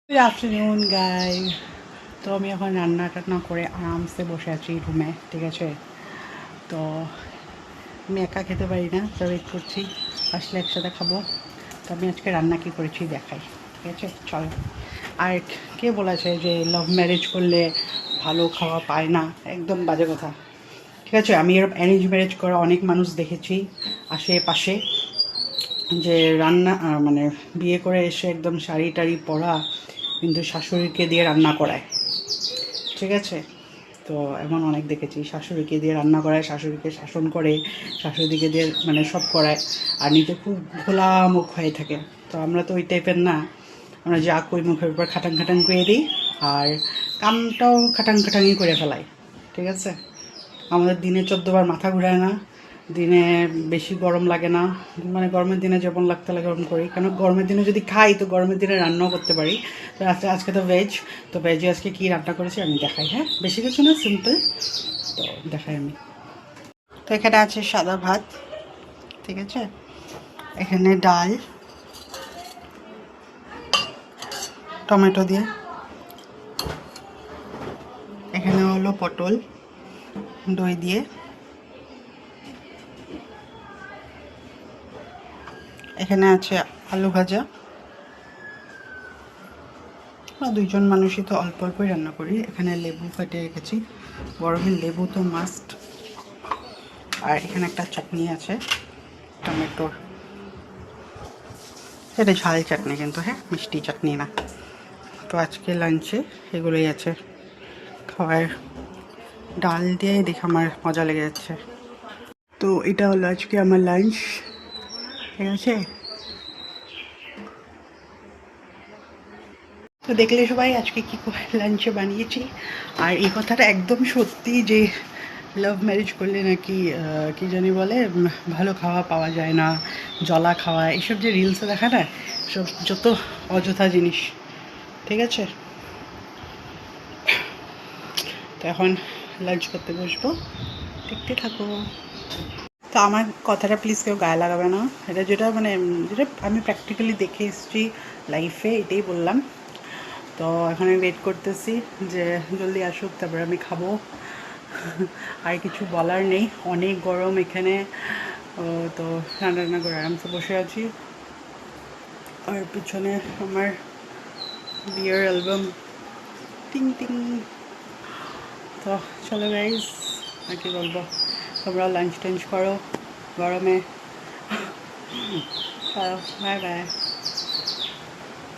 Good afternoon গাই। তো আমি এখন রান্না টান্না করে আরামসে বসে আছি রুমে, ঠিক আছে। তো আমি একা খেতে পারি না, তো ওয়েট করছি আসলে একসাথে খাবো। তো আমি আজকে রান্না কী করেছি দেখাই, ঠিক আছে, চলো। আর কে বলেছে যে লাভ ম্যারেজ করলে ভালো খাওয়া পায় না? একদম বাজে কথা, ঠিক আছে। আমি এরকম অ্যারেঞ্জ ম্যারেজ করা অনেক মানুষ দেখেছি আশেপাশে, যে রান্না মানে বিয়ে করে এসে একদম শাড়ি টাড়ি পরা, কিন্তু শাশুড়িকে দিয়ে রান্না করায়, ঠিক আছে। তো এমন অনেক দেখেছি, শাশুড়িকে দিয়ে রান্না করায়, শাশুড়িকে শাসন করে, শাশুড়িকে দিয়ে মানে সব করায়, আর নিজে খুব ভোলা মুখ হয়ে থাকে। তো আমরা তো ওই টাইপের না, আমরা যা কই মুখের উপর খাটাং খাটাং করে দিই, আর কামটাও খাটাং খাটাংই করে ফেলাই, ঠিক আছে। আমাদের দিনে 14 বার মাথা ঘুরায় না, দিনে বেশি গরম লাগে না, মানে গরমের দিনে যেমন লাগতে লাগে গরম করি, কেন গরমের দিনে যদি খাই তো গরমের দিনে রান্নাও করতে পারি। তো আজকে তো ভেজ, তো ভেজে আজকে কী রান্না করেছি আমি দেখাই, হ্যাঁ, বেশি কিছু না, সিম্পল। তো দেখাই আমি। তো এখানে আছে সাদা ভাত, ঠিক আছে, এখানে ডাল টমেটো দিয়ে, এখানে হলো পটল দই দিয়ে, এখানে আছে আলু ভাজা। আমরা দুইজন মানুষই তো অল্প অল্পই রান্না করি। এখানে লেবু ফাটিয়ে রেখেছি, গরমের লেবু তো মাস্ট। আর এখানে একটা চাটনি আছে টমেটোর, এটা ঝাল চাটনি কিন্তু, হ্যাঁ, মিষ্টি চাটনি না। তো আজকে লাঞ্চে এগুলোই আছে খাবার। ডাল দিয়ে দেখে আমার মজা লেগে যাচ্ছে। তো এটা হলো আজকে আমার লাঞ্চ, ঠিক আছে। তো দেখলে সবাই আজকে কী লাঞ্চে বানিয়েছি। আর এই কথাটা একদম সত্যি যে লাভ ম্যারেজ করলে নাকি কী জানি বলে ভালো খাওয়া পাওয়া যায় না, জলা খাওয়া, এইসব যে রিলসে দেখা না, সব যত অযথা জিনিস, ঠিক আছে। তো এখন লাঞ্চ করতে বসবো, দেখতে থাকো। তো আমার কথাটা প্লিজ কেউ গায়ে লাগাবে না, এটা যেটা মানে যেটা আমি প্র্যাকটিক্যালি দেখে এসেছি লাইফে, এটাই বললাম। তো এখন আমি ওয়েট করতেছি যে জলদি আসুক, তারপরে আমি খাবো। আর কিছু বলার নেই, অনেক গরম এখানে। তো রান্না রান্না করে আরামসে বসে আছি। আর পিছনে আমার বিয়ের অ্যালবাম, টিং টিং। তো চলো গাইজ, আর কি বলবো, তোমরাও লাঞ্চ টাঞ্চ করো গরমে। চলো, বাই বাই।